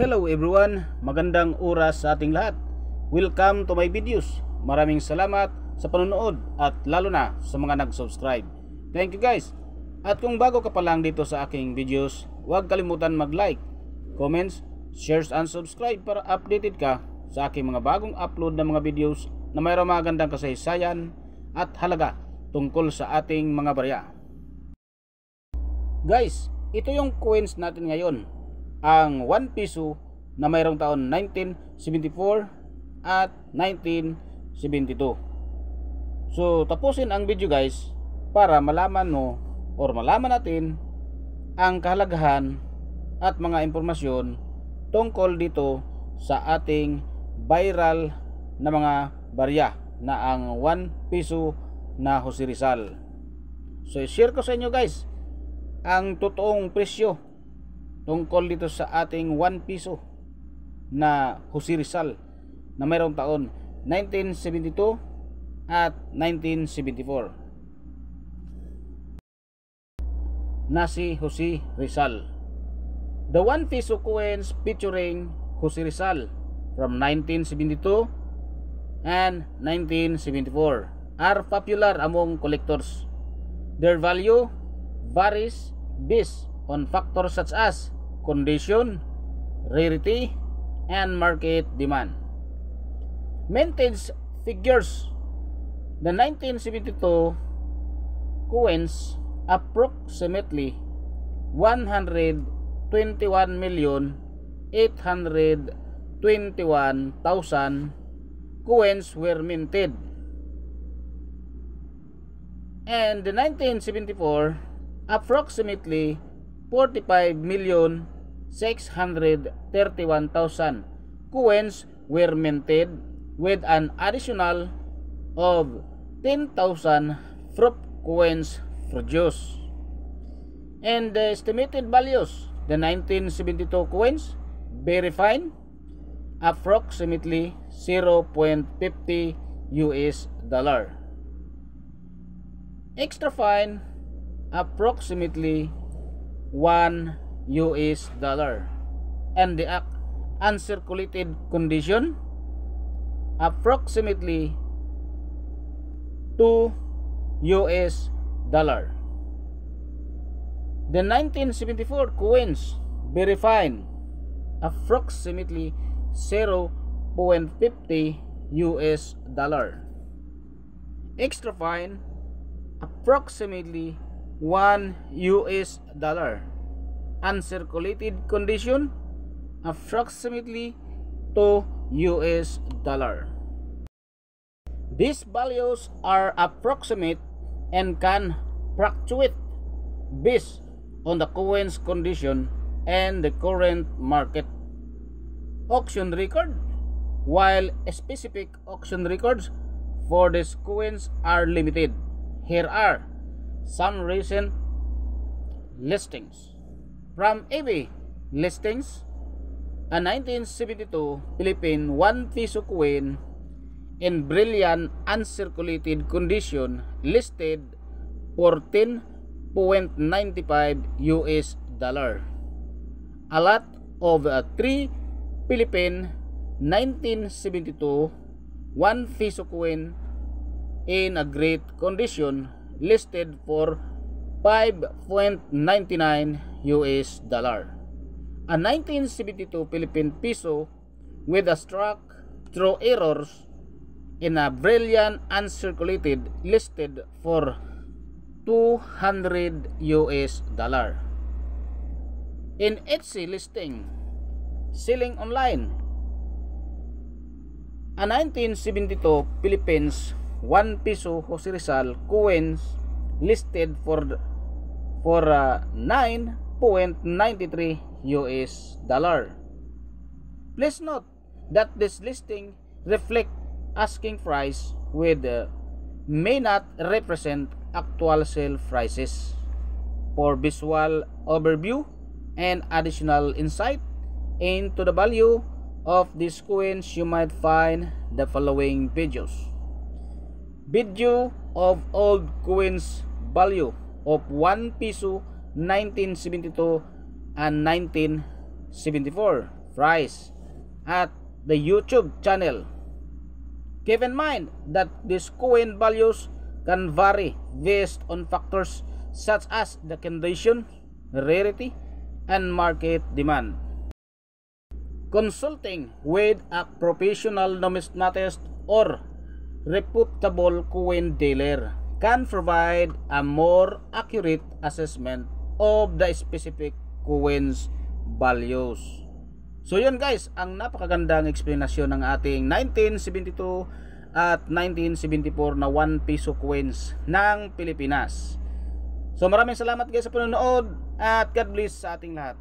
Hello everyone, magandang oras sa ating lahat. Welcome to my videos. Maraming salamat sa panonood at lalo na sa mga nag-subscribe. Thank you guys. At kung bago ka pa lang dito sa aking videos, huwag kalimutan mag-like, comments, shares and subscribe para updated ka sa aking mga bagong upload na mga videos na mayroong magandang kasaysayan at halaga tungkol sa ating mga barya. Guys, ito yung coins natin ngayon. Ang 1 piso na mayroong taon 1974 at 1972. So tapusin ang video guys para malaman mo or malaman natin ang kahalagahan at mga impormasyon tungkol dito sa ating viral na mga barya na ang 1 piso na Jose Rizal. So i-share ko sa inyo guys ang totoong presyo tungkol dito sa ating 1 piso na Jose Rizal na mayroong taon 1972 at 1974 na si Jose Rizal. The 1 piso coins featuring Jose Rizal from 1972 and 1974 are popular among collectors. Their value varies based on factors such as condition, rarity, and market demand. Vintage figures. The 1972 coins approximately 121,821,000 coins were minted. And the 1974 approximately 45,631,000 coins were minted with an additional of 10,000 fruit coins produced. And the estimated values, the 1972 coins very fine, approximately 0.50 US dollar. Extra fine, approximately 1 US dollar, and the uncirculated condition approximately 2 US dollar. The 1974 coins very fine, approximately 0.50 US dollar. Extra fine, approximately 1 US dollar. Uncirculated condition, approximately 2 US dollar. These values are approximate and can fluctuate based on the coin's condition and the current market. Auction record. While specific auction records for these coins are limited, here are some recent listings. From eBay listings, a 1972 Philippine 1 piso coin in brilliant uncirculated condition listed for 10.95 US dollar. A lot of 3 Philippine 1972 1 piso coin in a great condition listed for 5.99 US dollar. A 1972 Philippine peso with a struck through errors in a brilliant uncirculated listed for 200 US dollar. In Etsy listing, selling online, a 1972 Philippines 1 piso Jose Rizal coins listed for 9.93 US dollar. Please note that this listing reflect asking price with may not represent actual sale prices. For visual overview and additional insight into the value of these coins, you might find the following videos. Video of old coins value of 1 piso 1972 and 1974 price at the YouTube channel. Keep in mind that these coin values can vary based on factors such as the condition, rarity, and market demand. Consulting with a professional numismatist or reputable coin dealer can provide a more accurate assessment of the specific coins values. So yun guys, ang napakagandang explanation ng ating 1972 at 1974 na 1 peso coins ng Pilipinas. So maraming salamat guys sa panonood at God bless sa ating lahat.